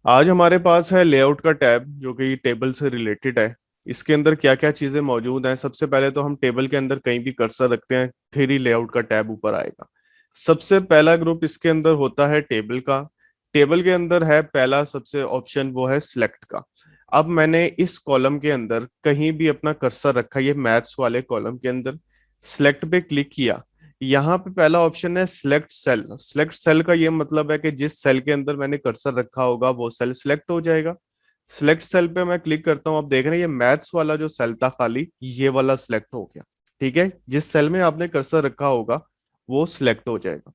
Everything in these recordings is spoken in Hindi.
आज हमारे पास है लेआउट का टैब जो कि टेबल से रिलेटेड है। इसके अंदर क्या क्या चीजें मौजूद हैं, सबसे पहले तो हम टेबल के अंदर कहीं भी कर्सर रखते हैं फिर ही लेआउट का टैब ऊपर आएगा। सबसे पहला ग्रुप इसके अंदर होता है टेबल का। टेबल के अंदर है पहला सबसे ऑप्शन, वो है सिलेक्ट का। अब मैंने इस कॉलम के अंदर कहीं भी अपना कर्सर रखा, ये मैथ्स वाले कॉलम के अंदर सिलेक्ट पे क्लिक किया। यहाँ पे पहला ऑप्शन है सिलेक्ट सेल। सिलेक्ट सेल का ये मतलब है कि जिस सेल के अंदर मैंने कर्सर रखा होगा वो सेल सिलेक्ट हो जाएगा। सिलेक्ट सेल पे मैं क्लिक करता हूँ, आप देख रहे हैं ये मैथ्स वाला जो सेल था खाली, ये वाला सिलेक्ट हो गया। ठीक है, जिस सेल में आपने कर्सर रखा होगा वो सिलेक्ट हो जाएगा।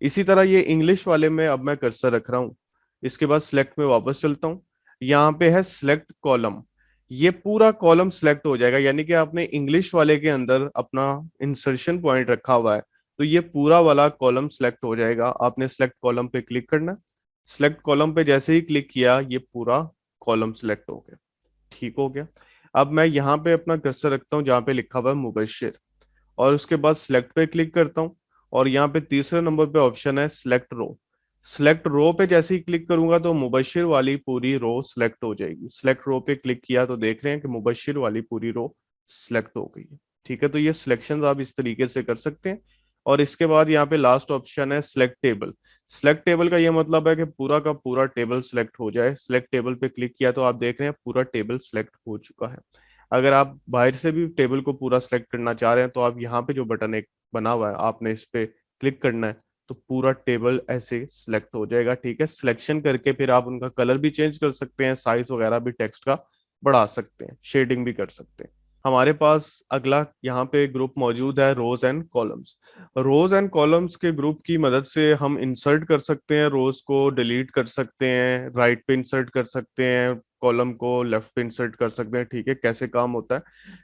इसी तरह ये इंग्लिश वाले में अब मैं कर्सर रख रहा हूँ। इसके बाद सिलेक्ट में वापस चलता हूँ। यहाँ पे है सिलेक्ट कॉलम। ये पूरा कॉलम सिलेक्ट हो जाएगा, यानी कि आपने इंग्लिश वाले के अंदर अपना इंसर्शन पॉइंट रखा हुआ है तो ये पूरा वाला कॉलम सिलेक्ट हो जाएगा। आपने सिलेक्ट कॉलम पे क्लिक करना। सिलेक्ट कॉलम पे जैसे ही क्लिक किया ये पूरा कॉलम सिलेक्ट हो गया। ठीक हो गया। अब मैं यहाँ पे अपना कर्सर रखता हूँ जहाँ पे लिखा हुआ है मुबशिर, और उसके बाद सिलेक्ट पे क्लिक करता हूँ। और यहाँ पे तीसरे नंबर पे ऑप्शन है सिलेक्ट रो। सिलेक्ट रो पे जैसे ही क्लिक करूंगा तो मुबशिर वाली पूरी रो सिलेक्ट हो जाएगी। सिलेक्ट रो पे क्लिक किया तो देख रहे हैं कि मुबशिर वाली पूरी रो सिलेक्ट हो गई है। ठीक है, तो ये सिलेक्शन आप इस तरीके से कर सकते हैं। और इसके बाद यहाँ पे लास्ट ऑप्शन है सिलेक्ट टेबल। सिलेक्ट टेबल का ये मतलब है कि पूरा का पूरा टेबल सिलेक्ट हो जाए। सिलेक्ट टेबल पे क्लिक किया तो आप देख रहे हैं पूरा टेबल सिलेक्ट हो चुका है। अगर आप बाहर से भी टेबल को पूरा सेलेक्ट करना चाह रहे हैं तो आप यहाँ पे जो बटन एक बना हुआ है आपने इस पे क्लिक करना है, तो पूरा टेबल ऐसे सिलेक्ट हो जाएगा। ठीक है, सिलेक्शन करके फिर आप उनका कलर भी चेंज कर सकते हैं, साइज वगैरह भी टेक्स्ट का बढ़ा सकते हैं, शेडिंग भी कर सकते हैं। हमारे पास अगला यहाँ पे ग्रुप मौजूद है rows and columns. Rows and columns के ग्रुप की मदद से हम इंसर्ट कर सकते हैं, रोज को डिलीट कर सकते हैं, राइट पे इंसर्ट कर सकते हैं, कॉलम को लेफ्ट पे इंसर्ट कर सकते हैं। ठीक है, कैसे काम होता है।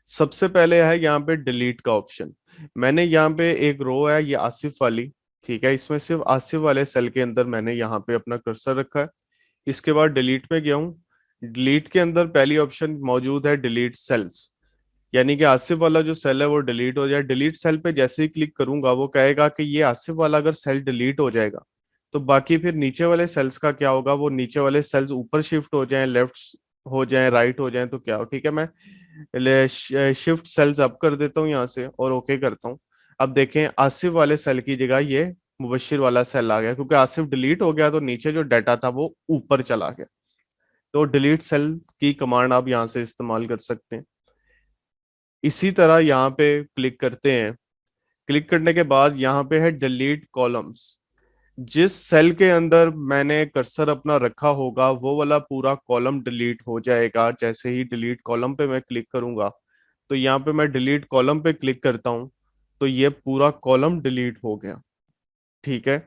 सबसे पहले है यहाँ पे डिलीट का ऑप्शन। मैंने यहाँ पे एक रो है ये आसिफ वाली। ठीक है, इसमें सिर्फ आसिफ वाले सेल के अंदर मैंने यहाँ पे अपना कर्सर रखा है। इसके बाद डिलीट में गया हूँ। डिलीट के अंदर पहली ऑप्शन मौजूद है डिलीट सेल्स, यानी कि आसिफ वाला जो सेल है वो डिलीट हो जाए। डिलीट सेल पे जैसे ही क्लिक करूंगा वो कहेगा कि ये आसिफ वाला अगर सेल डिलीट हो जाएगा तो बाकी फिर नीचे वाले सेल्स का क्या होगा, वो नीचे वाले सेल्स ऊपर शिफ्ट हो जाएं, लेफ्ट हो जाएं, राइट हो जाएं तो क्या हो। ठीक है, मैं शिफ्ट सेल्स अप कर देता हूँ यहाँ से और ओके करता हूँ। अब देखें आसिफ वाले सेल की जगह ये मुबशिर वाला सेल आ गया, क्योंकि आसिफ डिलीट हो गया तो नीचे जो डाटा था वो ऊपर चला गया। तो डिलीट सेल की कमांड आप यहाँ से इस्तेमाल कर सकते हैं। इसी तरह यहाँ पे क्लिक करते हैं। क्लिक करने के बाद यहाँ पे है डिलीट कॉलम्स। जिस सेल के अंदर मैंने कर्सर अपना रखा होगा वो वाला पूरा कॉलम डिलीट हो जाएगा। जैसे ही डिलीट कॉलम पे मैं क्लिक करूंगा तो यहाँ पे मैं डिलीट कॉलम पे क्लिक करता हूँ तो ये पूरा कॉलम डिलीट हो गया। ठीक है,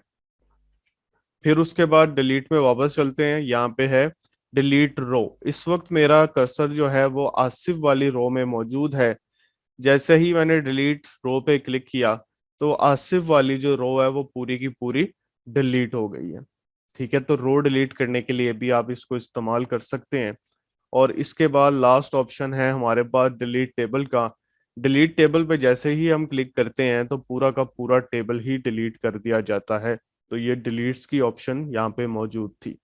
फिर उसके बाद डिलीट में वापस चलते हैं। यहाँ पे है डिलीट रो। इस वक्त मेरा कर्सर जो है वो आसिफ वाली रो में मौजूद है। जैसे ही मैंने डिलीट रो पे क्लिक किया तो आसिफ वाली जो रो है वो पूरी की पूरी डिलीट हो गई है। ठीक है, तो रो डिलीट करने के लिए भी आप इसको इस्तेमाल कर सकते हैं। और इसके बाद लास्ट ऑप्शन है हमारे पास डिलीट टेबल का। डिलीट टेबल पे जैसे ही हम क्लिक करते हैं तो पूरा का पूरा टेबल ही डिलीट कर दिया जाता है। तो ये डिलीट्स की ऑप्शन यहाँ पे मौजूद थी।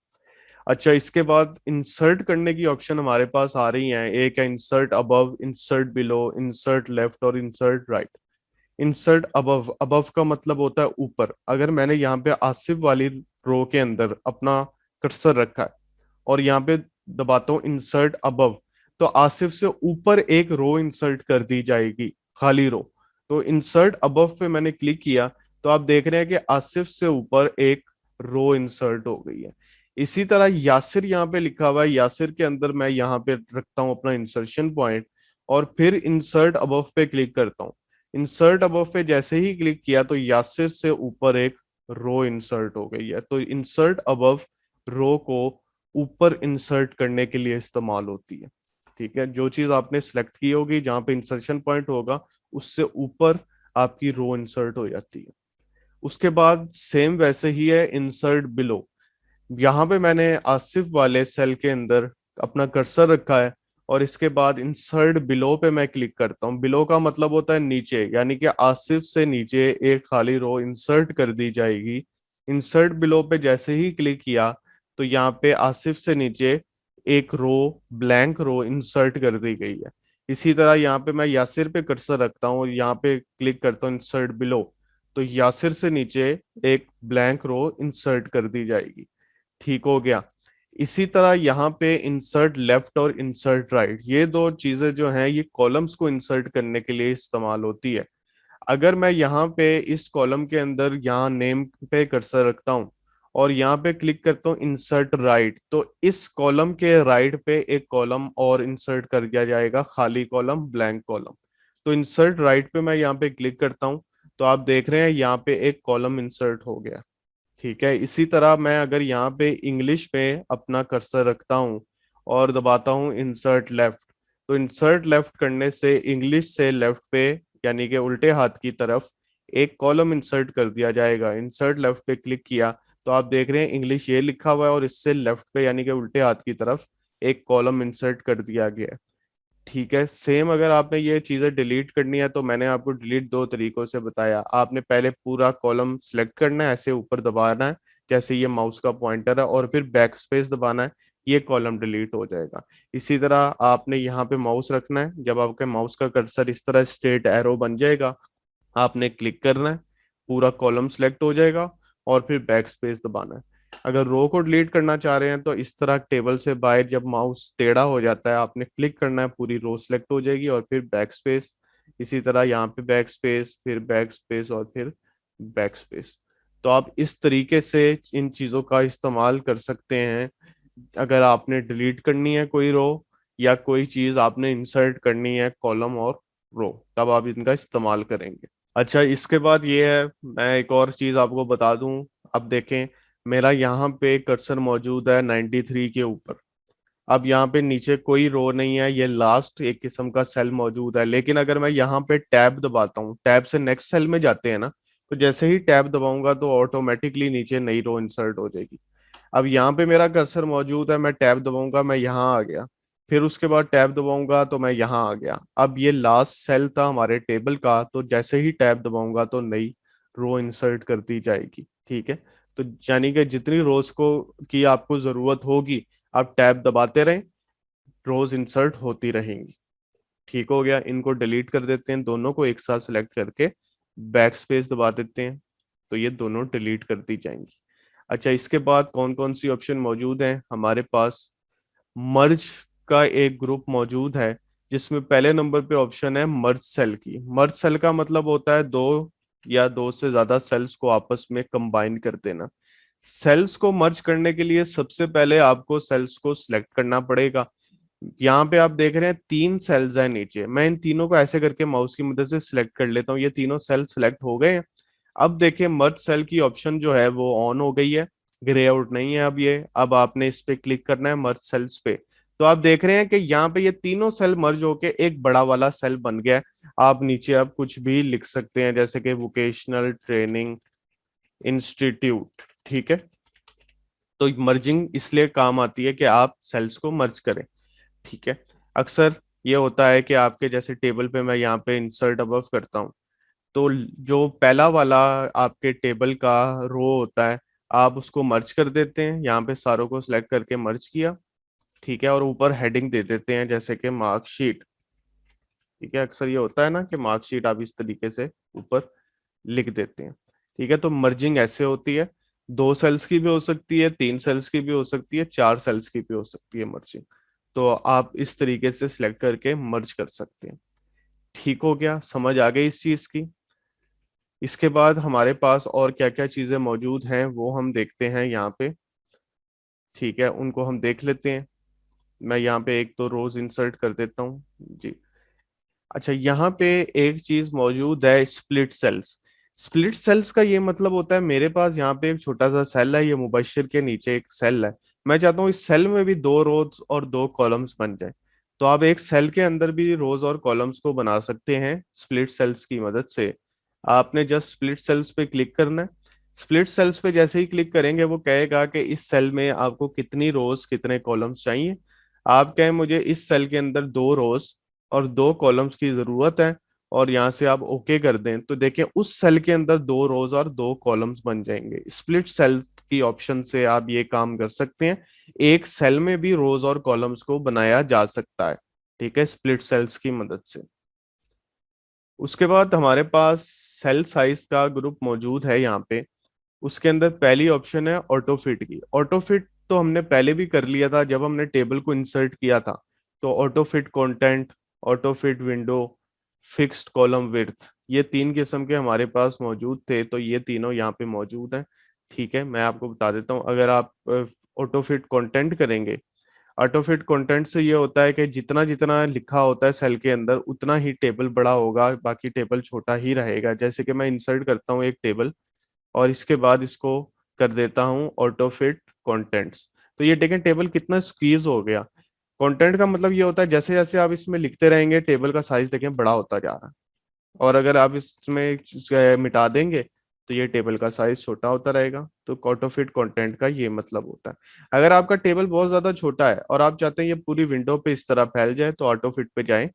अच्छा, इसके बाद इंसर्ट करने की ऑप्शन हमारे पास आ रही हैं। एक है insert above, insert below, insert left और insert right. Insert above, above का मतलब होता है ऊपर। अगर मैंने यहाँ पे आसिफ वाली रो के अंदर अपना कर्सर रखा है और यहाँ पे दबाता हूँ इंसर्ट अबव, तो आसिफ से ऊपर एक रो इंसर्ट कर दी जाएगी, खाली रो। तो इंसर्ट अबव पे मैंने क्लिक किया तो आप देख रहे हैं कि आसिफ से ऊपर एक रो इंसर्ट हो गई है। इसी तरह यासिर यहाँ पे लिखा हुआ है, यासिर के अंदर मैं यहाँ पे रखता हूँ अपना इंसर्शन पॉइंट और फिर इंसर्ट अबव पे क्लिक करता हूँ। इंसर्ट अबव पे जैसे ही क्लिक किया तो यासिर से ऊपर एक रो इंसर्ट हो गई है। तो इंसर्ट अबव रो को ऊपर इंसर्ट करने के लिए इस्तेमाल होती है। ठीक है, जो चीज आपने सेलेक्ट की होगी जहां पे इंसर्शन पॉइंट होगा उससे ऊपर आपकी रो इंसर्ट हो जाती है। उसके बाद सेम वैसे ही है इंसर्ट बिलो। यहाँ पे मैंने आसिफ वाले सेल के अंदर अपना कर्सर रखा है और इसके बाद इंसर्ट बिलो पे मैं क्लिक करता हूँ। बिलो का मतलब होता है नीचे, यानी कि आसिफ से नीचे एक खाली रो इंसर्ट कर दी जाएगी। इंसर्ट बिलो पे जैसे ही क्लिक किया तो यहाँ पे आसिफ से नीचे एक रो, ब्लैंक रो इंसर्ट कर दी गई है। इसी तरह यहाँ पे मैं यासिर पे कर्सर रखता हूँ और यहाँ पे क्लिक करता हूँ इंसर्ट बिलो, तो यासिर से नीचे एक ब्लैंक रो इंसर्ट कर दी जाएगी। ठीक हो गया। इसी तरह यहाँ पे इंसर्ट लेफ्ट और इंसर्ट राइट, ये दो चीजें जो हैं ये कॉलम्स को इंसर्ट करने के लिए इस्तेमाल होती है। अगर मैं यहाँ पे इस कॉलम के अंदर यहाँ नेम पे कर्सर रखता हूँ और यहाँ पे क्लिक करता हूँ इंसर्ट राइट, तो इस कॉलम के राइट पे एक कॉलम और इंसर्ट कर दिया जाएगा, खाली कॉलम, ब्लैंक कॉलम। तो इंसर्ट राइट पे मैं यहाँ पे क्लिक करता हूँ, तो आप देख रहे हैं यहाँ पे एक कॉलम इंसर्ट हो गया। ठीक है। इसी तरह मैं अगर यहाँ पे इंग्लिश पे अपना कर्सर रखता हूँ और दबाता हूँ इंसर्ट लेफ्ट, तो इंसर्ट लेफ्ट करने से इंग्लिश से लेफ्ट पे यानी कि उल्टे हाथ की तरफ एक कॉलम इंसर्ट कर दिया जाएगा। इंसर्ट लेफ्ट पे क्लिक किया तो आप देख रहे हैं इंग्लिश ये लिखा हुआ है और इससे लेफ्ट पे यानी कि उल्टे हाथ की तरफ एक कॉलम इंसर्ट कर दिया गया है। ठीक है। सेम अगर आपने ये चीजें डिलीट करनी है तो मैंने आपको डिलीट दो तरीकों से बताया। आपने पहले पूरा कॉलम सेलेक्ट करना है, ऐसे ऊपर दबाना है जैसे ये माउस का पॉइंटर है, और फिर बैक स्पेस दबाना है, ये कॉलम डिलीट हो जाएगा। इसी तरह आपने यहाँ पे माउस रखना है, जब आपके माउस का कर्सर इस तरह स्ट्रेट एरो बन जाएगा आपने क्लिक करना है, पूरा कॉलम सेलेक्ट हो जाएगा और फिर बैक स्पेस दबाना है। अगर रो को डिलीट करना चाह रहे हैं तो इस तरह टेबल से बाहर जब माउस टेढ़ा हो जाता है आपने क्लिक करना है, पूरी रो सेलेक्ट हो जाएगी और फिर बैक स्पेस। इसी तरह यहाँ पे बैक स्पेस, फिर बैक स्पेस और फिर बैक स्पेस। तो आप इस तरीके से इन चीजों का इस्तेमाल कर सकते हैं। अगर आपने डिलीट करनी है कोई रो या कोई चीज आपने इंसर्ट करनी है कॉलम और रो, तब आप इनका इस्तेमाल करेंगे। अच्छा, इसके बाद ये है, मैं एक और चीज आपको बता दूं। अब देखें, मेरा यहाँ पे कर्सर मौजूद है 93 के ऊपर। अब यहाँ पे नीचे कोई रो नहीं है, ये लास्ट एक किस्म का सेल मौजूद है। लेकिन अगर मैं यहाँ पे टैब दबाता हूँ, टैब से नेक्स्ट सेल में जाते हैं ना, तो जैसे ही टैब दबाऊंगा तो ऑटोमेटिकली नीचे नई रो इंसर्ट हो जाएगी। अब यहाँ पे मेरा कर्सर मौजूद है, मैं टैब दबाऊंगा मैं यहाँ आ गया, फिर उसके बाद टैब दबाऊंगा तो मैं यहाँ आ गया। अब ये लास्ट सेल था हमारे टेबल का, तो जैसे ही टैब दबाऊंगा तो नई रो इंसर्ट कर दी जाएगी। ठीक है। तो यानी कि जितनी रोज को की आपको जरूरत होगी आप टैब दबाते रहें, रोज इंसर्ट होती रहेंगी। ठीक हो गया। इनको डिलीट कर देते हैं, दोनों को एक साथ सेलेक्ट करके बैक स्पेस दबा देते हैं, तो ये दोनों डिलीट कर दी जाएंगी। अच्छा, इसके बाद कौन कौन सी ऑप्शन मौजूद हैं हमारे पास? मर्ज का एक ग्रुप मौजूद है जिसमें पहले नंबर पे ऑप्शन है मर्ज सेल की। मर्ज सेल का मतलब होता है दो या दो से ज्यादा सेल्स को आपस में कंबाइन कर देना। सेल्स को मर्ज करने के लिए सबसे पहले आपको सेल्स को सिलेक्ट करना पड़ेगा। यहाँ पे आप देख रहे हैं तीन सेल्स हैं नीचे, मैं इन तीनों को ऐसे करके माउस की मदद से सिलेक्ट कर लेता हूँ, ये तीनों सेल सिलेक्ट हो गए हैं। अब देखिए मर्ज सेल की ऑप्शन जो है वो ऑन हो गई है, ग्रे आउट नहीं है अब ये। अब आपने इस पे क्लिक करना है मर्ज सेल्स पे, तो आप देख रहे हैं कि यहाँ पे ये तीनों सेल मर्ज होके एक बड़ा वाला सेल बन गया है। आप नीचे अब कुछ भी लिख सकते हैं जैसे कि वोकेशनल ट्रेनिंग इंस्टीट्यूट। ठीक है। तो मर्जिंग इसलिए काम आती है कि आप सेल्स को मर्ज करें। ठीक है। अक्सर ये होता है कि आपके जैसे टेबल पे मैं यहाँ पे इंसर्ट अबव करता हूँ, तो जो पहला वाला आपके टेबल का रो होता है आप उसको मर्ज कर देते हैं, यहाँ पे सारों को सिलेक्ट करके मर्ज किया। ठीक है। और ऊपर हेडिंग दे देते हैं जैसे कि मार्कशीट। ठीक है। अक्सर ये होता है ना कि मार्कशीट आप इस तरीके से ऊपर लिख देते हैं। ठीक है। तो मर्जिंग ऐसे होती है, दो सेल्स की भी हो सकती है, तीन सेल्स की भी हो सकती है, चार सेल्स की भी हो सकती है मर्जिंग। तो आप इस तरीके से सिलेक्ट करके मर्ज कर सकते हैं। ठीक हो गया, समझ आ गई इस चीज की। इसके बाद हमारे पास और क्या क्या चीजें मौजूद हैं वो हम देखते हैं यहाँ पे। ठीक है, उनको हम देख लेते हैं। मैं यहाँ पे एक तो रोज इंसर्ट कर देता हूँ जी। अच्छा, यहाँ पे एक चीज मौजूद है, स्प्लिट सेल्स। स्प्लिट सेल्स का ये मतलब होता है मेरे पास यहाँ पे एक छोटा सा सेल है, ये मुबशिर के नीचे एक सेल है, मैं चाहता हूँ इस सेल में भी दो रोज और दो कॉलम्स बन जाए। तो आप एक सेल के अंदर भी रोज और कॉलम्स को बना सकते हैं स्प्लिट सेल्स की मदद से। आपने जस्ट स्प्लिट सेल्स पे क्लिक करना है। स्प्लिट सेल्स पे जैसे ही क्लिक करेंगे वो कहेगा कि इस सेल में आपको कितनी रोज कितने कॉलम्स चाहिए। आप कहें मुझे इस सेल के अंदर दो रोज और दो कॉलम्स की जरूरत है, और यहाँ से आप ओके कर दें तो देखें उस सेल के अंदर 2 रोज और 2 कॉलम्स बन जाएंगे। स्प्लिट सेल की ऑप्शन से आप ये काम कर सकते हैं। एक सेल में भी रोज और कॉलम्स को बनाया जा सकता है, ठीक है, स्प्लिट सेल्स की मदद से। उसके बाद हमारे पास सेल साइज का ग्रुप मौजूद है यहाँ पे। उसके अंदर पहली ऑप्शन है ऑटो फिट की। ऑटो फिट तो हमने पहले भी कर लिया था जब हमने टेबल को इंसर्ट किया था। तो auto fit content, auto fit window, fixed column width, ये 3 किस्म के हमारे पास मौजूद थे, तो ये तीनों यहाँ पे मौजूद हैं। ठीक है, मैं आपको बता देता हूँ। अगर आप ऑटो फिट कंटेंट करेंगे, ऑटो फिट कंटेंट से ये होता है कि जितना जितना लिखा होता है सेल के अंदर उतना ही टेबल बड़ा होगा, बाकी टेबल छोटा ही रहेगा। जैसे कि मैं इंसर्ट करता हूँ एक टेबल और इसके बाद इसको कर देता हूँ ऑटो फिट कंटेंट्स, तो ये देखें टेबल कितना स्क्वीज हो गया। कंटेंट का मतलब ये होता है जैसे जैसे आप इसमें लिखते रहेंगे टेबल का साइज देखें बड़ा होता जा रहा है, और अगर आप इसमें मिटा देंगे तो ये टेबल का साइज छोटा होता रहेगा। तो ऑटो फिट कंटेंट का ये मतलब होता है। अगर आपका टेबल बहुत ज्यादा छोटा है और आप चाहते हैं ये पूरी विंडो पे इस तरह फैल जाए, तो ऑटो फिट पे जाएं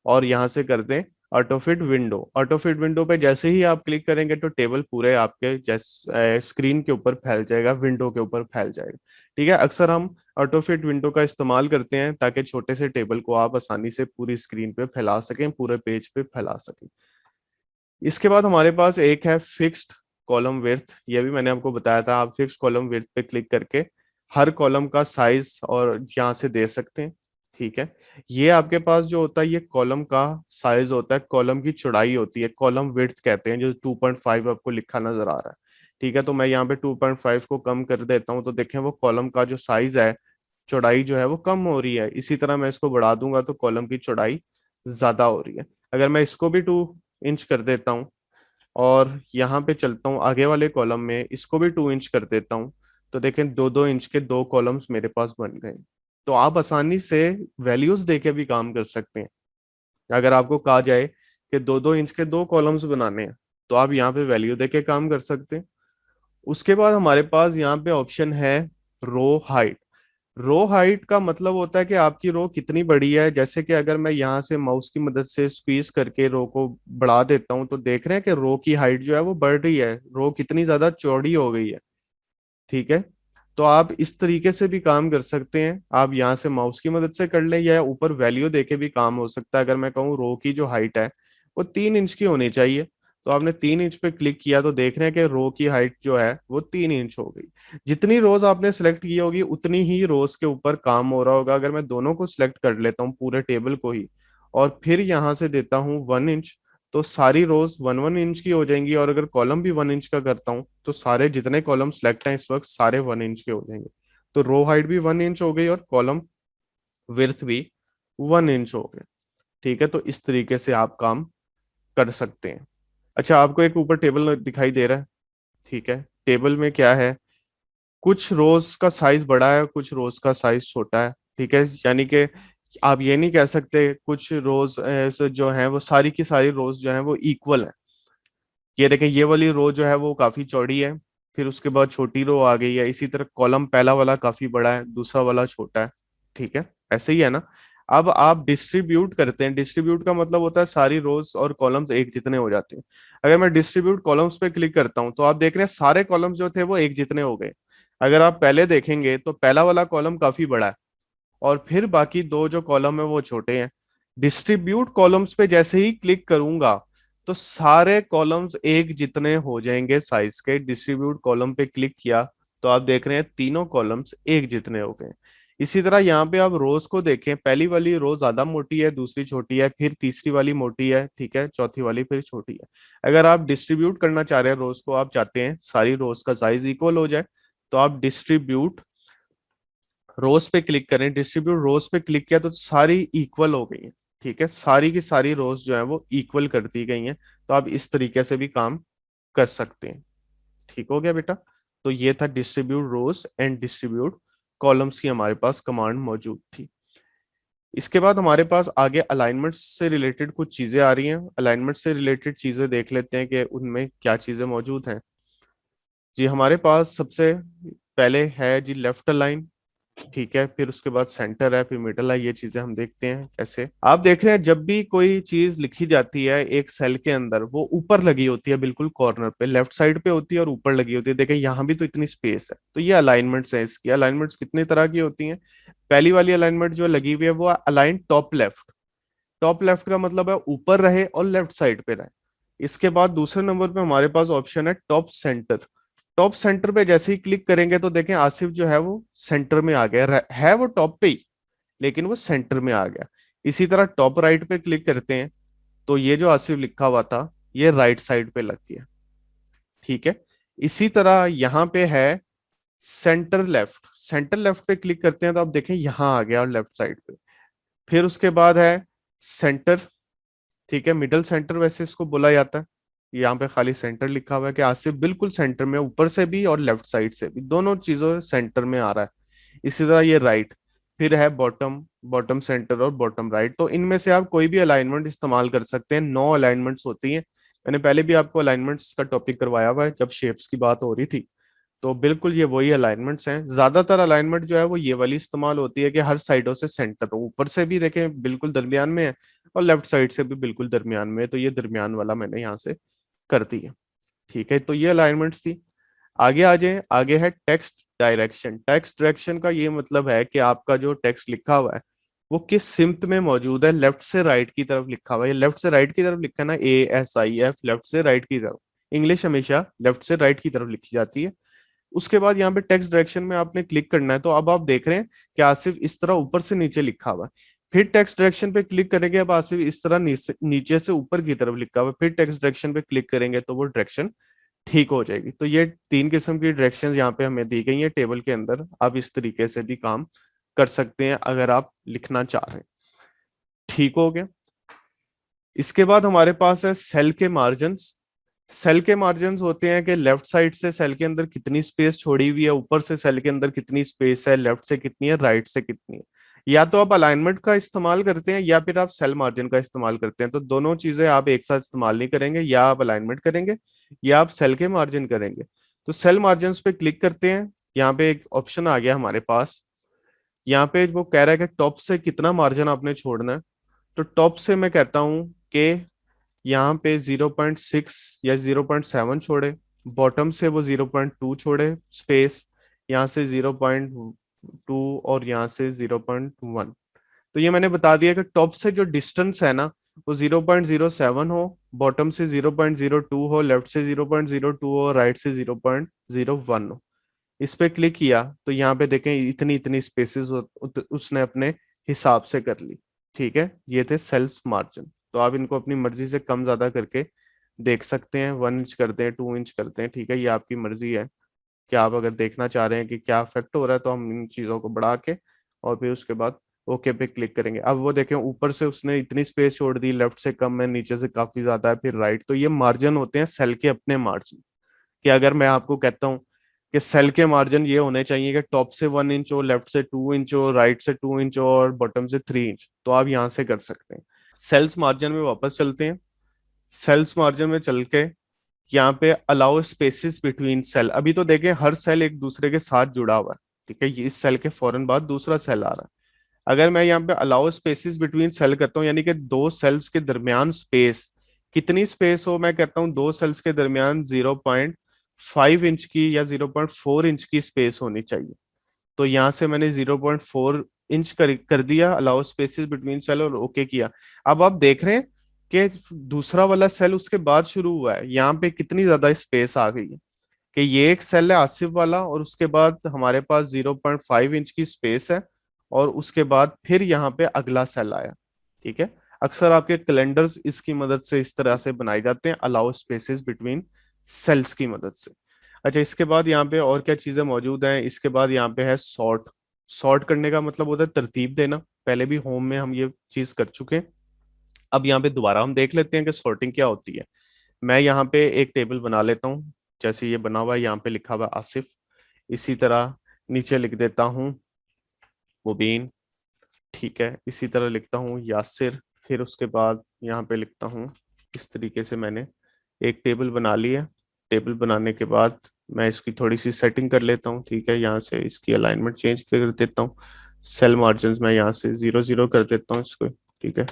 और यहाँ से कर दें auto fit window. Auto fit window पे जैसे ही आप क्लिक करेंगे तो टेबल पूरे आपके जैसे स्क्रीन के ऊपर फैल जाएगा, विंडो के ऊपर फैल जाएगा। ठीक है, अक्सर हम ऑटो फिट विंडो का इस्तेमाल करते हैं ताकि छोटे से टेबल को आप आसानी से पूरी स्क्रीन पे फैला सकें, पूरे पेज पे फैला सकें। इसके बाद हमारे पास एक है फिक्स्ड कॉलम विड्थ। ये भी मैंने आपको बताया था, आप फिक्स्ड कॉलम विड्थ पे क्लिक करके हर कॉलम का साइज और यहाँ से दे सकते हैं। ठीक है, ये आपके पास जो होता है ये कॉलम का साइज होता है, कॉलम की चौड़ाई होती है, कॉलम विड्थ कहते हैं, जो 2.5 आपको लिखा नजर आ रहा है। ठीक है, तो मैं यहाँ पे 2.5 को कम कर देता हूँ, तो देखें वो कॉलम का जो साइज है, चौड़ाई जो है वो कम हो रही है। इसी तरह मैं इसको बढ़ा दूंगा तो कॉलम की चौड़ाई ज्यादा हो रही है। अगर मैं इसको भी 2 इंच कर देता हूँ और यहाँ पे चलता हूँ आगे वाले कॉलम में, इसको भी 2 इंच कर देता हूँ, तो देखें 2-2 इंच के 2 कॉलम्स मेरे पास बन गए। तो आप आसानी से वैल्यूज दे के भी काम कर सकते हैं। अगर आपको कहा जाए कि 2-2 इंच के 2 कॉलम्स बनाने हैं, तो आप यहाँ पे वैल्यू दे के काम कर सकते हैं। उसके बाद हमारे पास यहाँ पे ऑप्शन है रो हाइट। रो हाइट का मतलब होता है कि आपकी रो कितनी बड़ी है। जैसे कि अगर मैं यहाँ से माउस की मदद से स्क्वीज करके रो को बढ़ा देता हूँ, तो देख रहे हैं कि रो की हाइट जो है वो बढ़ रही है, रो कितनी ज्यादा चौड़ी हो गई है। ठीक है, तो आप इस तरीके से भी काम कर सकते हैं। आप यहाँ से माउस की मदद से कर लें या ऊपर वैल्यू देके भी काम हो सकता है। अगर मैं कहूँ रो की जो हाइट है वो 3 इंच की होनी चाहिए, तो आपने 3 इंच पे क्लिक किया तो देख रहे हैं कि रो की हाइट जो है वो 3 इंच हो गई। जितनी रोज आपने सेलेक्ट की होगी उतनी ही रोज के ऊपर काम हो रहा होगा। अगर मैं दोनों को सिलेक्ट कर लेता हूँ पूरे टेबल को ही, और फिर यहाँ से देता हूँ 1 इंच, तो सारी रोज 1-1 इंच की हो जाएंगी। और अगर कॉलम भी 1 इंच का करता हूँ तो सारे जितने कॉलम सेलेक्ट हैं इस वक्त सारे 1 इंच के हो जाएंगे। तो रो हाइट भी 1 इंच हो गई और कॉलम विड्थ भी 1 इंच हो गए। ठीक है, तो इस तरीके से आप काम कर सकते हैं। अच्छा, आपको एक ऊपर टेबल दिखाई दे रहा है। ठीक है, टेबल में क्या है, कुछ रोज का साइज बड़ा है, कुछ रोज का साइज छोटा है। ठीक है, यानी कि आप ये नहीं कह सकते कुछ रोज जो है वो सारी की सारी रोज जो है वो इक्वल है। ये देखें ये वाली रो जो है वो काफी चौड़ी है, फिर उसके बाद छोटी रो आ गई है। इसी तरह कॉलम पहला वाला काफी बड़ा है, दूसरा वाला छोटा है। ठीक है, ऐसे ही है ना। अब आप डिस्ट्रीब्यूट करते हैं, डिस्ट्रीब्यूट का मतलब होता है सारी रोज और कॉलम्स एक जितने हो जाते हैं। अगर मैं डिस्ट्रीब्यूट कॉलम्स पे क्लिक करता हूं तो आप देख रहे हैं सारे कॉलम्स जो थे वो एक जितने हो गए। अगर आप पहले देखेंगे तो पहला वाला कॉलम काफी बड़ा है और फिर बाकी 2 जो कॉलम है वो छोटे हैं। डिस्ट्रीब्यूट कॉलम्स पे जैसे ही क्लिक करूंगा तो सारे कॉलम्स एक जितने हो जाएंगे साइज के। डिस्ट्रीब्यूट कॉलम पे क्लिक किया तो आप देख रहे हैं तीनों कॉलम्स एक जितने हो गए। इसी तरह यहाँ पे आप रोज को देखें, पहली वाली रो ज्यादा मोटी है, दूसरी छोटी है, फिर तीसरी वाली मोटी है, ठीक है, चौथी वाली फिर छोटी है। अगर आप डिस्ट्रीब्यूट करना चाह रहे हैं रोज को, आप चाहते हैं सारी रोज का साइज इक्वल हो जाए, तो आप डिस्ट्रीब्यूट रोज पे क्लिक करें। डिस्ट्रीब्यूट रोज पे क्लिक किया तो सारी इक्वल हो गई हैं। ठीक है, सारी की सारी रोज जो है वो इक्वल कर दी गई हैं। तो आप इस तरीके से भी काम कर सकते हैं। ठीक हो गया बेटा। तो ये था distribute rows and distribute columns की हमारे पास कमांड मौजूद थी। इसके बाद हमारे पास आगे अलाइनमेंट से रिलेटेड कुछ चीजें आ रही हैं। अलाइनमेंट से रिलेटेड चीजें देख लेते हैं कि उनमें क्या चीजें मौजूद हैं। जी, हमारे पास सबसे पहले है जी लेफ्ट अलाइन। ठीक है, फिर उसके बाद सेंटर है, फिर मिडल है, ये चीजें हम देखते हैं कैसे। आप देख रहे हैं जब भी कोई चीज लिखी जाती है एक सेल के अंदर, वो ऊपर लगी होती है, बिल्कुल कॉर्नर पे लेफ्ट साइड पे होती है और ऊपर लगी होती है। देखें यहाँ भी तो इतनी स्पेस है, तो ये अलाइनमेंट्स है। इसकी अलाइनमेंट्स कितनी तरह की होती हैं। पहली वाली अलाइनमेंट जो लगी हुई है वो align top left. Top left का मतलब है ऊपर रहे और लेफ्ट साइड पे रहे। इसके बाद दूसरे नंबर पे हमारे पास ऑप्शन है टॉप सेंटर। टॉप सेंटर पे जैसे ही क्लिक करेंगे तो देखें आसिफ जो है वो सेंटर में आ गया, है वो टॉप पे ही, लेकिन वो सेंटर में आ गया। इसी तरह टॉप राइट पे क्लिक करते हैं तो ये जो आसिफ लिखा हुआ था ये राइट साइड पे लग गया। ठीक है, इसी तरह यहाँ पे है सेंटर लेफ्ट। सेंटर लेफ्ट पे क्लिक करते हैं तो आप देखें यहाँ आ गया और लेफ्ट साइड पे। फिर उसके बाद है सेंटर। ठीक है, मिडल सेंटर वैसे इसको बोला जाता है। यहाँ पे खाली सेंटर लिखा हुआ है कि आसिफ बिल्कुल सेंटर में, ऊपर से भी और लेफ्ट साइड से भी, दोनों चीजों सेंटर में आ रहा है। इसी तरह ये राइट। फिर है बॉटम, बॉटम सेंटर और बॉटम राइट। तो इनमें से आप कोई भी अलाइनमेंट इस्तेमाल कर सकते हैं। 9 अलाइनमेंट्स होती हैं। मैंने पहले भी आपको अलाइनमेंट्स का टॉपिक करवाया हुआ है जब शेप्स की बात हो रही थी। तो बिल्कुल ये वही अलाइनमेंट्स हैं। ज्यादातर अलाइनमेंट जो है वो ये वाली इस्तेमाल होती है कि हर साइडों से सेंटर हो, ऊपर से भी देखें बिल्कुल दरमियान में है और लेफ्ट साइड से भी बिल्कुल दरमियान में है। तो ये दरमियान वाला मैंने यहाँ से कर दिया। ठीक है, तो ये अलाइनमेंट्स थी। आगे आ जाए, आगे है टेक्स्ट डायरेक्शन। टेक्स्ट डायरेक्शन का ये मतलब है कि आपका जो टेक्स्ट लिखा हुआ है वो किस सिमत में मौजूद है। लेफ्ट से राइट की तरफ लिखा हुआ है, लेफ्ट से राइट की तरफ लिखा है ना, ASIF, लेफ्ट से राइट की तरफ। इंग्लिश हमेशा लेफ्ट से राइट की तरफ लिखी जाती है। उसके बाद यहाँ पे टेक्स्ट डायरेक्शन में आपने क्लिक करना है, तो अब आप देख रहे हैं कि आसिफ इस तरह ऊपर से नीचे लिखा हुआ है। फिर टेक्स्ट डायरेक्शन पे क्लिक करेंगे, अब आसिफ इस तरह नीचे से ऊपर की तरफ लिखा हुआ है। फिर टेक्स्ट डायरेक्शन पे क्लिक करेंगे तो वो डायरेक्शन ठीक हो जाएगी। तो ये 3 किस्म की डायरेक्शन यहाँ पे हमें दी गई है टेबल के अंदर। आप इस तरीके से भी काम कर सकते हैं अगर आप लिखना चाह रहे हैं। ठीक हो गया। इसके बाद हमारे पास है सेल के मार्जिन्स। सेल के मार्जिन्स होते हैं कि लेफ्ट साइड से सेल के अंदर कितनी स्पेस छोड़ी हुई है, ऊपर से सेल के अंदर कितनी स्पेस है, लेफ्ट से कितनी है, राइट से कितनी है। या तो आप अलाइनमेंट का इस्तेमाल करते हैं या फिर आप सेल मार्जिन का इस्तेमाल करते हैं। तो दोनों चीजें आप एक साथ इस्तेमाल नहीं करेंगे, या आप अलाइनमेंट करेंगे या आप सेल के मार्जिन करेंगे। तो सेल मार्जिन पे क्लिक करते हैं। यहाँ पे एक ऑप्शन आ गया हमारे पास। यहाँ पे वो कह रहा है कि टॉप से कितना मार्जिन आपने छोड़ना है। तो टॉप से मैं कहता हूँ कि यहाँ पे 0.6 या 0.7 छोड़े। बॉटम से वो 0.2 छोड़े स्पेस। यहाँ से 0.2 और यहाँ से 0.1। तो ये मैंने बता दिया कि टॉप से जो डिस्टेंस है ना वो 0.07 हो, बॉटम से 0.02 हो, लेफ्ट से 0.02 हो, राइट से 0.01 हो। इस पे क्लिक किया तो यहाँ पे देखें इतनी इतनी स्पेसेस उसने अपने हिसाब से कर ली। ठीक है, ये थे सेल्स मार्जिन। तो आप इनको अपनी मर्जी से कम ज्यादा करके देख सकते हैं। 1 इंच करते हैं, 2 इंच करते हैं, ठीक है, ये आपकी मर्जी है कि आप अगर देखना चाह रहे हैं कि क्या इफेक्ट हो रहा है तो हम इन चीजों को बढ़ा के और फिर उसके बाद ओके पे क्लिक करेंगे। अब वो देखें ऊपर से उसने इतनी स्पेस छोड़ दी, लेफ्ट से कम है, नीचे से काफी ज्यादा है, फिर राइट। तो ये मार्जिन होते हैं सेल के अपने मार्जिन। कि अगर मैं आपको कहता हूँ कि सेल के मार्जिन ये होने चाहिए कि टॉप से 1 इंच हो, लेफ्ट से 2 इंच हो, राइट से 2 इंच हो और बॉटम से 3 इंच, तो आप यहाँ से कर सकते हैं। सेल्स मार्जिन में वापस चलते हैं। सेल्स मार्जिन में चल के यहाँ पे अलाउ स्पेसिस बिटवीन सेल। अभी तो देखें हर सेल एक दूसरे के साथ जुड़ा हुआ है। ठीक है, ये इस सेल के फौरन बाद दूसरा सेल आ रहा है। अगर मैं यहाँ पे अलाउ स्पेसिस बिटवीन सेल करता हूँ, यानी कि दो सेल्स के दरमियान स्पेस, कितनी स्पेस हो, मैं कहता हूँ दो सेल्स के दरमियान 0.5 इंच की या 0.4 इंच की स्पेस होनी चाहिए। तो यहाँ से मैंने 0.4 इंच कर दिया अलाउ स्पेसिस बिटवीन सेल और ओके किया। अब आप देख रहे हैं कि दूसरा वाला सेल उसके बाद शुरू हुआ है, यहाँ पे कितनी ज्यादा स्पेस आ गई है। कि ये एक सेल है आसिफ वाला और उसके बाद हमारे पास 0.5 इंच की स्पेस है और उसके बाद फिर यहाँ पे अगला सेल आया। ठीक है, अक्सर आपके कैलेंडर्स इसकी मदद से इस तरह से बनाए जाते हैं, अलाउ स्पेसेस बिटवीन सेल्स की मदद से। अच्छा, इसके बाद यहाँ पे और क्या चीजें मौजूद हैं। इसके बाद यहाँ पे है सॉर्ट। सॉर्ट करने का मतलब होता है तरतीब देना। पहले भी होम में हम ये चीज कर चुके हैं। अब यहाँ पे दोबारा हम देख लेते हैं कि सॉर्टिंग क्या होती है। मैं यहाँ पे एक टेबल बना लेता हूँ। जैसे ये बना हुआ है, यहाँ पे लिखा हुआ है आसिफ। इसी तरह नीचे लिख देता हूँ मुबीन। ठीक है, इसी तरह लिखता हूँ यासिर। फिर उसके बाद यहाँ पे लिखता हूँ। इस तरीके से मैंने एक टेबल बना ली है। टेबल बनाने के बाद मैं इसकी थोड़ी सी सेटिंग कर लेता हूँ, ठीक है। यहाँ से इसकी अलाइनमेंट चेंज कर देता हूँ। सेल मार्जिन मैं यहाँ से 0 0 कर देता हूँ इसको, ठीक है।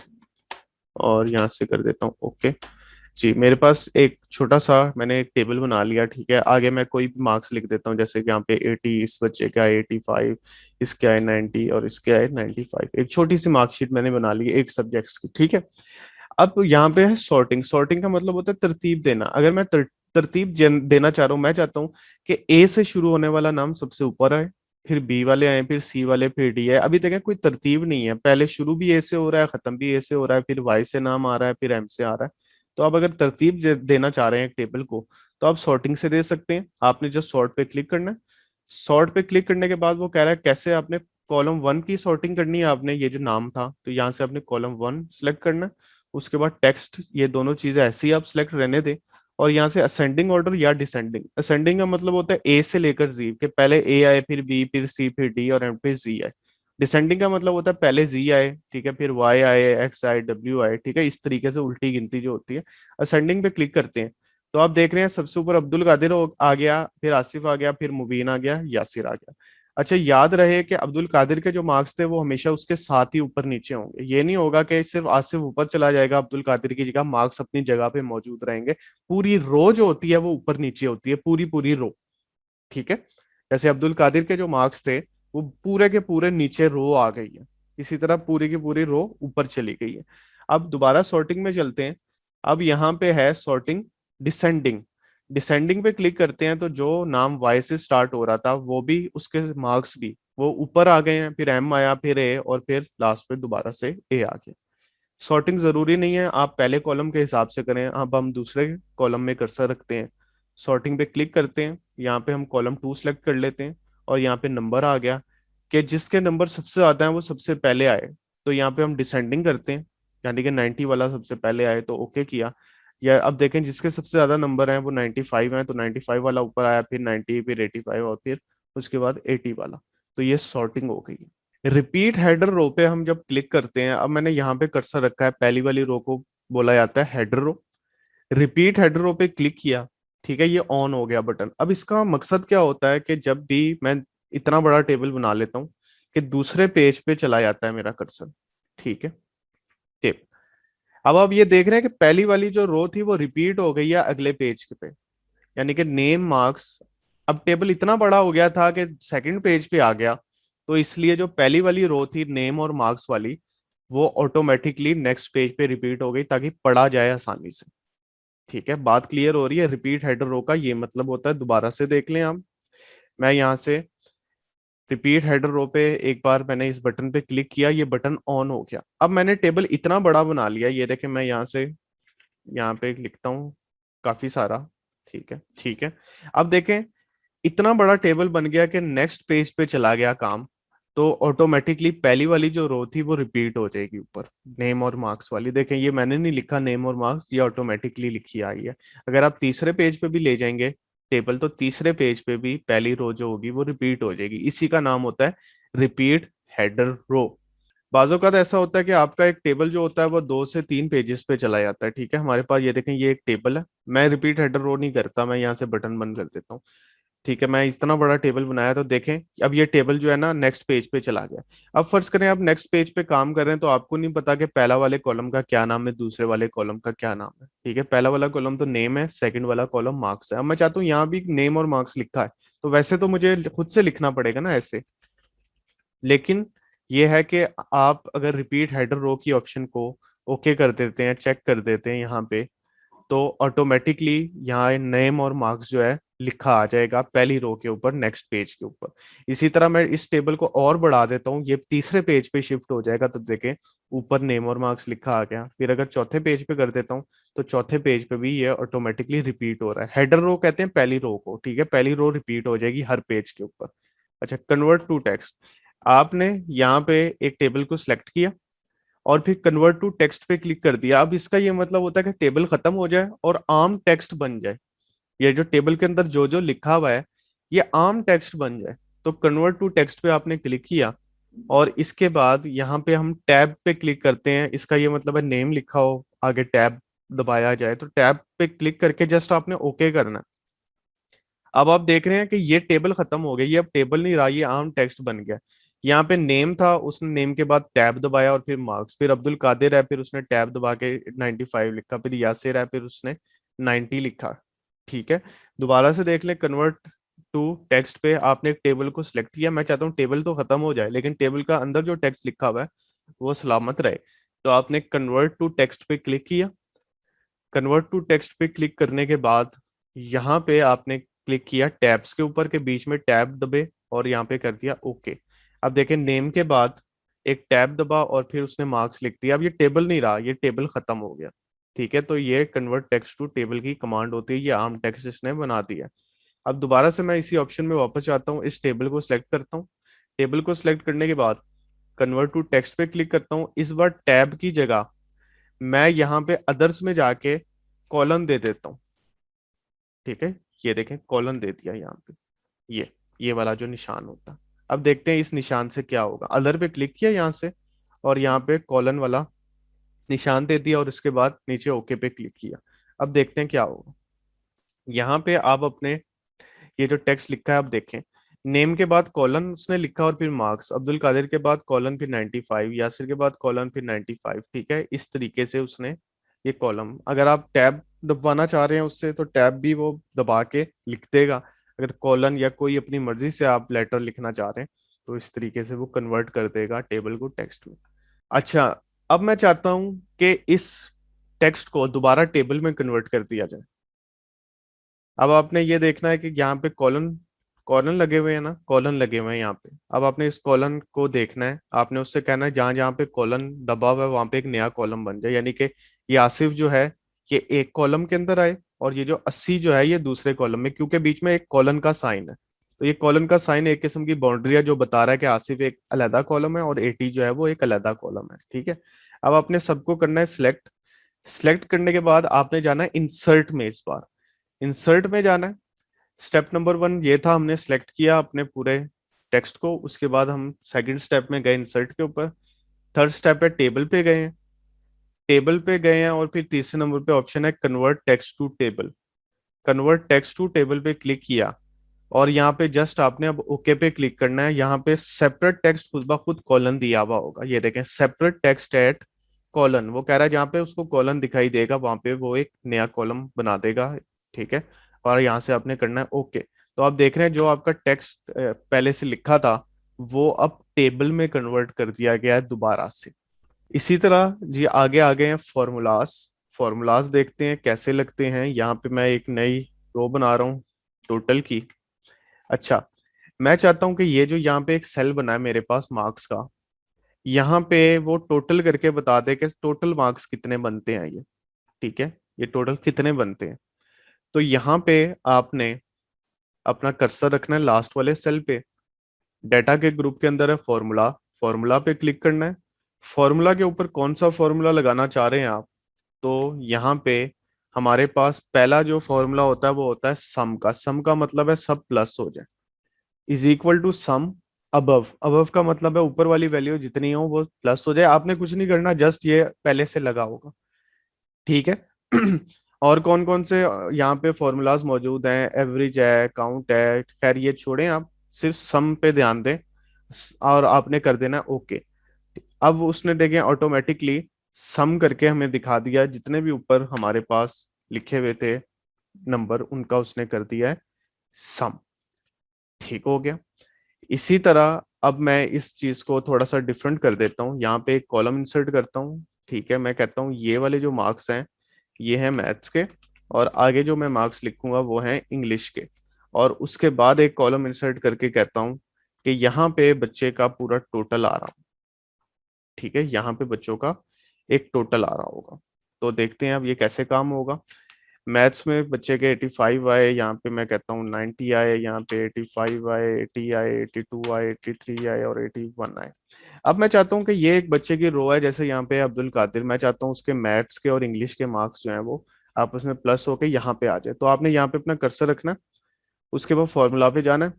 और यहाँ से कर देता हूँ ओके। जी, मेरे पास एक छोटा सा मैंने एक टेबल बना लिया, ठीक है। आगे मैं कोई भी मार्क्स लिख देता हूँ, जैसे कि यहाँ पे 80, इस बच्चे का 85, इसके आए 90 और इसके आए 95। एक छोटी सी मार्कशीट मैंने बना ली है एक सब्जेक्ट्स की, ठीक है। अब यहाँ पे है सॉर्टिंग। सॉर्टिंग का मतलब होता है तरतीब देना। अगर मैं तरतीब देना चाह रहा हूँ, मैं चाहता हूँ कि ए से शुरू होने वाला नाम सबसे ऊपर आए, फिर बी वाले आए, फिर सी वाले, फिर डी आए। अभी देखें कोई तरतीब नहीं है, पहले शुरू भी ए से हो रहा है, खत्म भी ए से हो रहा है, फिर वाई से नाम आ रहा है, फिर एम से आ रहा है। तो आप अगर तरतीब देना चाह रहे हैं एक टेबल को, तो आप सॉर्टिंग से दे सकते हैं। आपने जस्ट सॉर्ट पे क्लिक करना है। सॉर्ट पे क्लिक करने के बाद वो कह रहा है कैसे आपने कॉलम 1 की सॉर्टिंग करनी है। आपने ये जो नाम था, तो यहाँ से आपने कॉलम 1 सेलेक्ट करना है। उसके बाद टेक्स्ट, ये दोनों चीजें ऐसे ही आप सिलेक्ट रहने दें। और यहाँ से असेंडिंग ऑर्डर या डिसेंडिंग। असेंडिंग का मतलब होता है ए से लेकर जी, के पहले ए आए, फिर बी, फिर सी, फिर डी और एंड पे जी आए। डिसेंडिंग का मतलब होता है पहले जी आए, ठीक है, फिर वाई आए, एक्स आए, डब्ल्यू आए, ठीक है। इस तरीके से उल्टी गिनती जो होती है। असेंडिंग पे क्लिक करते हैं तो आप देख रहे हैं सबसे ऊपर अब्दुल कादिर आ गया, फिर आसिफ आ गया, फिर मुबीन आ गया, यासिर आ गया। अच्छा, याद रहे कि अब्दुल कादिर के जो मार्क्स थे वो हमेशा उसके साथ ही ऊपर नीचे होंगे। ये नहीं होगा कि सिर्फ आसिफ ऊपर चला जाएगा, अब्दुल कादिर की जगह मार्क्स अपनी जगह पे मौजूद रहेंगे। पूरी रो जो होती है वो ऊपर नीचे होती है, पूरी पूरी रो, ठीक है। जैसे अब्दुल कादिर के जो मार्क्स थे वो पूरे के पूरे नीचे रो आ गई है, इसी तरह पूरी की पूरी रो ऊपर चली गई है। अब दोबारा सॉर्टिंग में चलते हैं। अब यहाँ पे है सॉर्टिंग डिसेंडिंग। डिसेंडिंग पे क्लिक करते हैं तो जो नाम वाई से स्टार्ट हो रहा था वो भी, उसके मार्क्स भी वो ऊपर आ गए हैं, फिर एम आया, फिर ए, और फिर लास्ट पे दोबारा से ए आ गया। सॉर्टिंग जरूरी नहीं है आप पहले कॉलम के हिसाब से करें। अब हम दूसरे कॉलम में कर्सर रखते हैं, सॉर्टिंग पे क्लिक करते हैं, यहाँ पे हम कॉलम 2 सेलेक्ट कर लेते हैं। और यहाँ पे नंबर आ गया कि जिसके नंबर सबसे ज्यादा है वो सबसे पहले आए। तो यहाँ पे हम डिसेंडिंग करते हैं, यानी कि 90 वाला सबसे पहले आए तो ओके किया। या अब देखें जिसके सबसे ज्यादा नंबर है वो 95 है, तो 95 वाला ऊपर आया, फिर 90, फिर 85 और फिर उसके बाद 80 वाला। तो ये सॉर्टिंग हो गई। रिपीट हेडर रो पे हम जब क्लिक करते हैं, अब मैंने यहाँ पे कर्सर रखा है, पहली वाली रो को बोला जाता है header row. Repeat header row पे क्लिक किया, ठीक है, ये ऑन हो गया बटन। अब इसका मकसद क्या होता है कि जब भी मैं इतना बड़ा टेबल बना लेता हूँ कि दूसरे पेज पे चला जाता है मेरा कर्सर, ठीक है। टेप, अब आप ये देख रहे हैं कि पहली वाली जो रो थी वो रिपीट हो गई है अगले पेज पे, यानी कि नेम मार्क्स। अब टेबल इतना बड़ा हो गया था कि सेकंड पेज पे आ गया, तो इसलिए जो पहली वाली रो थी नेम और मार्क्स वाली, वो ऑटोमेटिकली नेक्स्ट पेज पे रिपीट हो गई ताकि पढ़ा जाए आसानी से। ठीक है, बात क्लियर हो रही है। रिपीट हेडर रो का ये मतलब होता है, दोबारा से देख लें आप। मैं यहाँ से रिपीट हेडर रो पे एक बार मैंने इस बटन पे क्लिक किया, ये बटन ऑन हो गया। अब मैंने टेबल इतना बड़ा बना लिया, ये देखें, मैं यहाँ से यहाँ पे लिखता हूँ काफी सारा, ठीक है, ठीक है। अब देखें इतना बड़ा टेबल बन गया कि नेक्स्ट पेज पे चला गया काम, तो ऑटोमेटिकली पहली वाली जो रो थी वो रिपीट हो जाएगी ऊपर, नेम और मार्क्स वाली। देखें ये मैंने नहीं लिखा नेम और मार्क्स, ये ऑटोमेटिकली लिखी आई है। अगर आप तीसरे पेज पे भी ले जाएंगे टेबल, तो तीसरे पेज पे भी पहली रो जो होगी वो रिपीट हो जाएगी। इसी का नाम होता है रिपीट हेडर रो। बाजों का तो ऐसा होता है कि आपका एक टेबल जो होता है वो 2 से 3 पेजेस पे चला जाता है, ठीक है। हमारे पास ये देखें, ये एक टेबल है। मैं रिपीट हेडर रो नहीं करता, मैं यहाँ से बटन बंद कर देता हूँ, ठीक है। मैं इतना बड़ा टेबल बनाया तो देखें अब ये टेबल जो है ना नेक्स्ट पेज पे चला गया। अब फर्ज करें आप नेक्स्ट पेज पे काम कर रहे हैं, तो आपको नहीं पता कि पहला वाले कॉलम का क्या नाम है, दूसरे वाले कॉलम का क्या नाम है, ठीक है। पहला वाला कॉलम तो नेम है, सेकंड वाला कॉलम मार्क्स है। अब मैं चाहता हूँ यहाँ भी नेम और मार्क्स लिखा है, तो वैसे तो मुझे खुद से लिखना पड़ेगा ना ऐसे, लेकिन ये है कि आप अगर रिपीट हेडर रो की ऑप्शन को ओके कर देते हैं, चेक कर देते हैं यहाँ पे, तो ऑटोमेटिकली यहाँ नेम और मार्क्स जो है लिखा आ जाएगा पहली रो के ऊपर, नेक्स्ट पेज के ऊपर। इसी तरह मैं इस टेबल को और बढ़ा देता हूँ, ये तीसरे पेज पे शिफ्ट हो जाएगा, तो देखें ऊपर नेम और मार्क्स लिखा आ गया। फिर अगर चौथे पेज पे कर देता हूँ, तो चौथे पेज पे भी ये ऑटोमेटिकली रिपीट हो रहा है। हेडर रो कहते हैं पहली रो को, ठीक है, पहली रो रिपीट हो जाएगी हर पेज के ऊपर। अच्छा, कन्वर्ट टू टेक्स्ट। आपने यहाँ पे एक टेबल को सिलेक्ट किया और फिर कन्वर्ट टू टेक्स्ट पे क्लिक कर दिया। अब इसका ये मतलब होता है कि टेबल खत्म हो जाए और आम टेक्स्ट बन जाए। ये जो टेबल के अंदर जो जो लिखा हुआ है ये आम टेक्स्ट बन जाए। तो कन्वर्ट टू टेक्स्ट पे आपने क्लिक किया और इसके बाद यहाँ पे हम टैब पे क्लिक करते हैं। इसका ये मतलब है नेम लिखा हो, आगे टैब दबाया जाए, तो टैब पे क्लिक करके जस्ट आपने ओके करना है। अब आप देख रहे हैं कि ये टेबल खत्म हो गया, ये अब टेबल नहीं रहा, ये आम टेक्स्ट बन गया। यहाँ पे नेम था, उसने नेम के बाद टैब दबाया और फिर मार्क्स, फिर अब्दुल कादिर है, फिर उसने टैब दबा के 95 लिखा, फिर यासिर है, फिर उसने 90 लिखा। ठीक है, दोबारा से देख लें, कन्वर्ट टू टेक्स्ट पे आपने एक टेबल को सिलेक्ट किया। मैं चाहता हूँ टेबल तो खत्म हो जाए लेकिन टेबल का अंदर जो टेक्स्ट लिखा हुआ है वो सलामत रहे। तो आपने कन्वर्ट टू टेक्स्ट पे क्लिक किया। कन्वर्ट टू टेक्स्ट पे क्लिक करने के बाद यहाँ पे आपने क्लिक किया टैब्स के ऊपर, के बीच में टैब दबे और यहाँ पे कर दिया ओके। अब देखें नेम के बाद एक टैब दबा और फिर उसने मार्क्स लिख दिया। अब ये टेबल नहीं रहा, ये टेबल खत्म हो गया। ठीक है, तो ये कन्वर्ट टेक्स्ट टू टेबल की कमांड होती है, ये आम टेक्स्ट इसने बना दिया। अब दोबारा से मैं इसी ऑप्शन में वापस जाता हूँ, इस टेबल को सिलेक्ट करता हूँ। टेबल को सिलेक्ट करने के बाद कन्वर्ट टू टेक्स्ट पे क्लिक करता हूँ। इस बार टैब की जगह मैं यहाँ पे अदर्स में जाके कॉलन दे देता हूँ। ठीक है, ये देखें कॉलन दे दिया यहाँ पे, ये वाला जो निशान होता। अब देखते हैं इस निशान से क्या होगा। अदर पे क्लिक किया यहाँ से और यहाँ पे कॉलन वाला निशान दे दिया और उसके बाद नीचे ओके पे क्लिक किया। अब देखते हैं क्या होगा। यहाँ पे आप अपने ये जो टेक्स्ट लिखा है आप देखें, नेम के बाद कॉलन उसने लिखा और फिर मार्क्स, अब्दुल कादिर के बाद कॉलन फिर 95, यासिर के बाद कॉलन फिर 95। ठीक है, इस तरीके से उसने ये कॉलम, अगर आप टैब दबाना चाह रहे हैं उससे तो टैब भी वो दबा के लिख देगा। अगर कॉलन या कोई अपनी मर्जी से आप लेटर लिखना चाह रहे हैं तो इस तरीके से वो कन्वर्ट कर देगा टेबल को टेक्स्ट में। अच्छा, अब मैं चाहता हूं कि इस टेक्स्ट को दोबारा टेबल में कन्वर्ट कर दिया जाए। अब आपने ये देखना है कि यहाँ पे कॉलन कॉलन लगे हुए हैं ना, कॉलन लगे हुए हैं यहाँ पे। अब आपने इस कॉलन को देखना है, आपने उससे कहना है जहां जहां पे कॉलन दबा हुआ है वहां पे एक नया कॉलम बन जाए, यानी कि ये आसिफ जो है ये एक कॉलम के अंदर आए और ये जो 80 जो है ये दूसरे कॉलम में, क्योंकि बीच में एक कॉलन का साइन है। तो ये कॉलन का साइन एक किस्म की बाउंड्री है जो बता रहा है कि आसिफ एक अलहदा कॉलम है और 80 जो है वो एक अलहदा कॉलम है। ठीक है, अब आपने सबको करना है सिलेक्ट। सिलेक्ट करने के बाद आपने जाना है इंसर्ट में, इस बार इंसर्ट में जाना है। स्टेप नंबर 1 ये था, हमने सेलेक्ट किया अपने पूरे टेक्स्ट को, उसके बाद हम सेकंड स्टेप में गए इंसर्ट के ऊपर। थर्ड स्टेप है टेबल पे गए हैं, टेबल पे गए हैं और फिर तीसरे नंबर पे ऑप्शन है convert text to table. Convert text to table पे क्लिक किया और यहाँ पे जस्ट आपने अब ओके पे क्लिक करना है। यहाँ पे सेपरेट टेक्स्ट खुद ब खुद कॉलन दिया हुआ होगा, ये देखें सेपरेट टेक्स्ट एट कॉलन, वो कह रहा है जहाँ पे उसको कॉलन दिखाई देगा वहां पे वो एक नया कॉलम बना देगा। ठीक है, और यहाँ से आपने करना है ओके। तो आप देख रहे हैं जो आपका टेक्स्ट पहले से लिखा था वो अब टेबल में कन्वर्ट कर दिया गया है दोबारा से। इसी तरह जी आगे आ गए हैं फॉर्मूलाज। फॉर्मूलाज देखते हैं कैसे लगते हैं। यहाँ पे मैं एक नई रो बना रहा हूँ टोटल की। अच्छा, मैं चाहता हूँ कि ये जो यहाँ पे एक सेल बना है मेरे पास मार्क्स का, यहाँ पे वो टोटल करके बता दे कि टोटल मार्क्स कितने बनते हैं ये। ठीक है, ये टोटल कितने बनते हैं। तो यहाँ पे आपने अपना कर्सर रखना है लास्ट वाले सेल पे। डेटा के ग्रुप के अंदर है फॉर्मूला, फॉर्मूला पे क्लिक करना है। फॉर्मूला के ऊपर कौन सा फॉर्मूला लगाना चाह रहे हैं आप, तो यहाँ पे हमारे पास पहला जो फॉर्मूला होता है वो होता है सम का। सम का मतलब है सब प्लस हो जाए, is equal to sum above. Above का मतलब है ऊपर वाली वैल्यू जितनी हो वो प्लस हो जाए। आपने कुछ नहीं करना, जस्ट ये पहले से लगा होगा। ठीक है और कौन कौन से यहाँ पे फॉर्मूलाज मौजूद हैं, एवरेज है, काउंट है, खैर ये छोड़ें, आप सिर्फ सम पे ध्यान दें और आपने कर देना ओके। अब उसने देखें ऑटोमेटिकली सम करके हमें दिखा दिया, जितने भी ऊपर हमारे पास लिखे हुए थे नंबर उनका उसने कर दिया है सम। ठीक हो गया। इसी तरह अब मैं इस चीज को थोड़ा सा डिफरेंट कर देता हूँ, यहाँ पे एक कॉलम इंसर्ट करता हूँ। ठीक है, मैं कहता हूँ ये वाले जो मार्क्स हैं ये हैं मैथ्स के, और आगे जो मैं मार्क्स लिखूंगा वो हैं इंग्लिश के। और उसके बाद एक कॉलम इंसर्ट करके कहता हूँ कि यहाँ पे बच्चे का पूरा टोटल आ रहा हूँ। ठीक है, यहाँ पे बच्चों का एक टोटल आ रहा होगा। तो देखते हैं अब ये कैसे काम होगा। मैथ्स में बच्चे के 85 आए, यहाँ पे मैं कहता हूँ 90 आए, यहाँ पे 85 आए, 80 आए, 82 आए, 83 आए और 81 आए। अब मैं चाहता हूँ कि ये एक बच्चे की रो है, जैसे यहाँ पे अब्दुल कादिर, मैं चाहता हूँ उसके मैथ्स के और इंग्लिश के मार्क्स जो हैं वो आपस में प्लस होके यहाँ पे आ जाए। तो आपने यहाँ पे अपना कर्सर रखना, उसके बाद फॉर्मूला पे जाना है।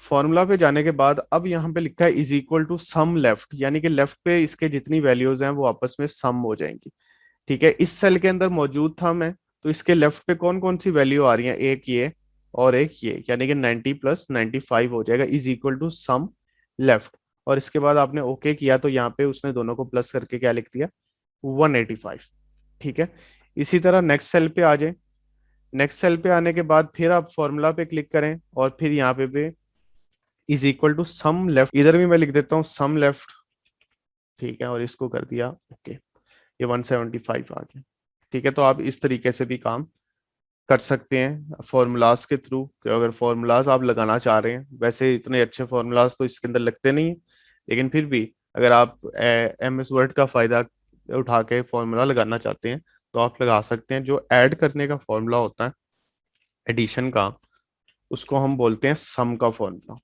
फॉर्मूला पे जाने के बाद अब यहाँ पे लिखा है is equal to sum left, यानी कि लेफ्ट पे इसके जितनी वैल्यूज हैं वो आपस में सम हो जाएंगी। ठीक है, इस सेल के अंदर मौजूद था मैं, तो इसके लेफ्ट पे कौन कौन सी वैल्यू आ रही है, एक ये, और एक ये, यानी कि 90 प्लस 95 हो जाएगा is equal to sum left. और इसके बाद आपने ओके किया तो यहाँ पे उसने दोनों को प्लस करके क्या लिख दिया, 185। ठीक है, इसी तरह नेक्स्ट सेल पे आ जाए। नेक्स्ट सेल पे आने के बाद फिर आप फॉर्मूला पे क्लिक करें और फिर यहाँ पे is equal to sum left, इधर भी मैं लिख देता हूँ सम लेफ्ट। ठीक है, और इसको कर दिया ओके, ये 175 आ गया। ठीक है, तो आप इस तरीके से भी काम कर सकते हैं फॉर्मूलाज के थ्रू। कि अगर फॉर्मूलाज आप लगाना चाह रहे हैं, वैसे इतने अच्छे फॉर्मूलाज तो इसके अंदर लगते नहीं है, लेकिन फिर भी अगर आप MS वर्ड का फायदा उठा के फॉर्मूला लगाना चाहते हैं तो आप लगा सकते हैं। जो ऐड करने का फॉर्मूला होता है एडिशन का, उसको हम बोलते हैं सम का फॉर्मूला।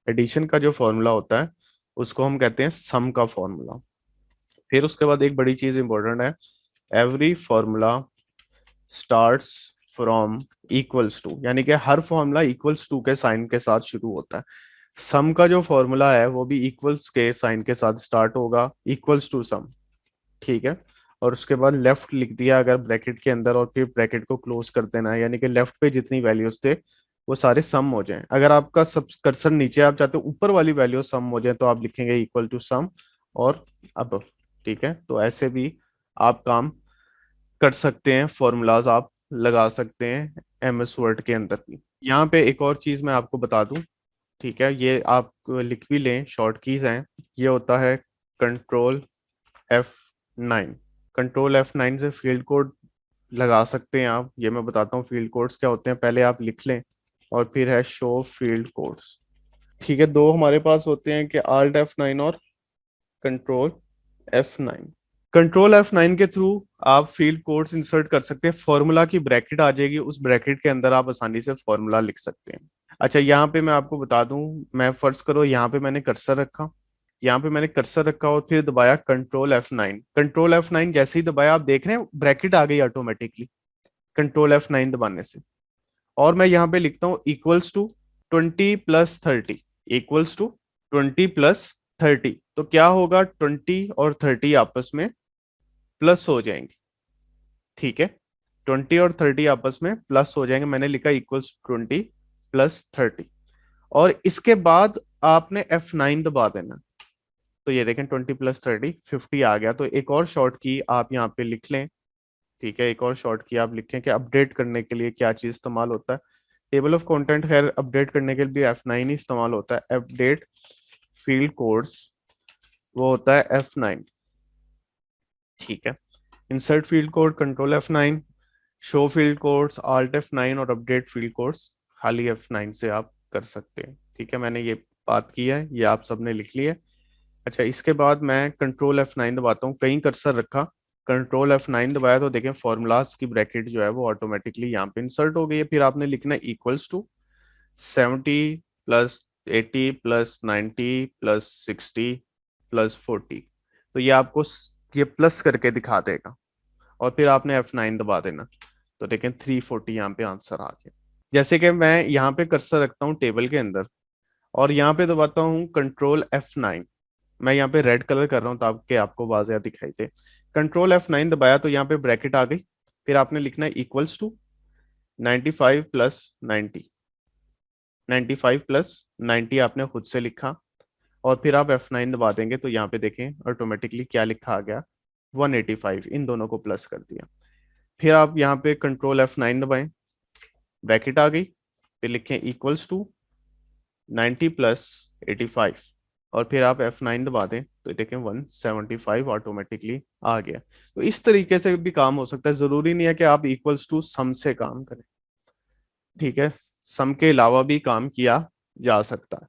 एडिशन का जो फॉर्मूला होता है उसको हम कहते हैं सम का फॉर्मूला। फिर उसके बाद एक बड़ी चीज इंपॉर्टेंट है, every formula starts from equals to, यानी कि हर फॉर्मूला इक्वल्स टू के साइन के साथ शुरू होता है। सम का जो फॉर्मूला है वो भी इक्वल्स के साइन के साथ स्टार्ट होगा, इक्वल्स टू सम। ठीक है, और उसके बाद लेफ्ट लिख दिया अगर ब्रैकेट के अंदर, और फिर ब्रैकेट को क्लोज कर देना है, यानी कि लेफ्ट पे जितनी वैल्यूज थे वो सारे सम हो जाएं। अगर आपका सब कर्सर नीचे, आप चाहते हो ऊपर वाली वैल्यू सम हो जाए, तो आप लिखेंगे इक्वल टू सम और अबव। ठीक है, तो ऐसे भी आप काम कर सकते हैं, फॉर्मूलाज आप लगा सकते हैं MS वर्ड के अंदर भी। यहाँ पे एक और चीज मैं आपको बता दूं। ठीक है, ये आप लिख भी लें, शॉर्ट कीज हैं। ये होता है Ctrl F9। Ctrl F9 से फील्ड कोड लगा सकते हैं आप। ये मैं बताता हूँ फील्ड कोड्स क्या होते हैं, पहले आप लिख लें। और फिर है शो फील्ड कोड्स। ठीक है, दो हमारे पास होते हैं कि Alt F9 और Ctrl F9। Ctrl F9 के थ्रू आप फील्ड कोड्स इंसर्ट कर सकते हैं, फॉर्मूला की ब्रैकेट आ जाएगी, उस ब्रैकेट के अंदर आप आसानी से फॉर्मूला लिख सकते हैं। अच्छा, यहाँ पे मैं आपको बता दूं, मैं फर्ज करो यहाँ पे मैंने कर्सर रखा, यहाँ पे मैंने कर्सर रखा और फिर दबाया Ctrl F9। Ctrl F9 जैसे ही दबाया, आप देख रहे हैं ब्रैकेट आ गई ऑटोमेटिकली Ctrl F9 दबाने से। और मैं यहाँ पे लिखता हूँ इक्वल्स टू 20 + 30, इक्वल्स टू 20 + 30। तो क्या होगा, 20 और 30 आपस में प्लस हो जाएंगे। ठीक है, 20 और 30 आपस में प्लस हो जाएंगे, मैंने लिखा इक्वल्स 20 + 30। और इसके बाद आपने F9 दबा देना। तो ये देखें 20 + 30 50 आ गया। तो एक और शॉर्ट की आप यहाँ पे लिख लें। ठीक है, एक और शॉर्ट की आप लिखें कि अपडेट करने के लिए क्या चीज इस्तेमाल होता है। टेबल ऑफ कंटेंट खैर अपडेट करने के लिए F9 ही इस्तेमाल होता है। अपडेट फील्ड कोड्स वो होता है F9। ठीक है, insert field code Ctrl F9, show field codes Alt F9 और अपडेट फील्ड कोड्स खाली F9 से आप कर सकते हैं। ठीक है, मैंने ये बात की है, ये आप सबने लिख लिया है। अच्छा, इसके बाद मैं Ctrl F9 दबाता हूँ, कहीं कर्सर रखा, Ctrl F9 दबाया तो देखें फॉर्मूलाज की ब्रैकेट जो है वो ऑटोमेटिकली यहाँ पे इंसर्ट हो गई है। फिर आपने लिखना इक्वल्स टू 70 + 80 + 90 + 60 + 40। तो ये आपको ये प्लस करके दिखा देगा, और फिर आपने F9 दबा देना। तो देखें 340 यहाँ पे आंसर आ गया। जैसे कि मैं यहाँ पे कर्सर रखता हूँ टेबल के अंदर और यहाँ पे दबाता हूँ Ctrl F9। मैं यहाँ पे रेड कलर कर रहा हूँ ताकि आपको वाज़िया दिखाई दे। Ctrl F9 दबाया तो यहाँ पे ब्रैकेट आ गई। फिर आपने लिखना है इक्वल्स टू 95 + 90, 95 + 90 आपने खुद से लिखा। और फिर आप F9 दबा देंगे तो यहाँ पे देखें ऑटोमेटिकली क्या लिखा आ गया, 185। इन दोनों को प्लस कर दिया। फिर आप यहाँ पे Ctrl F9 दबाएं, ब्रैकेट आ गई। फिर लिखें इक्वल्स टू 90 + 85, और फिर आप F9 दबा दें तो देखें 175 ऑटोमेटिकली आ गया। तो इस तरीके से भी काम हो सकता है, जरूरी नहीं है कि आप इक्वल्स टू सम से काम करें। ठीक है, सम के अलावा भी काम किया जा सकता है।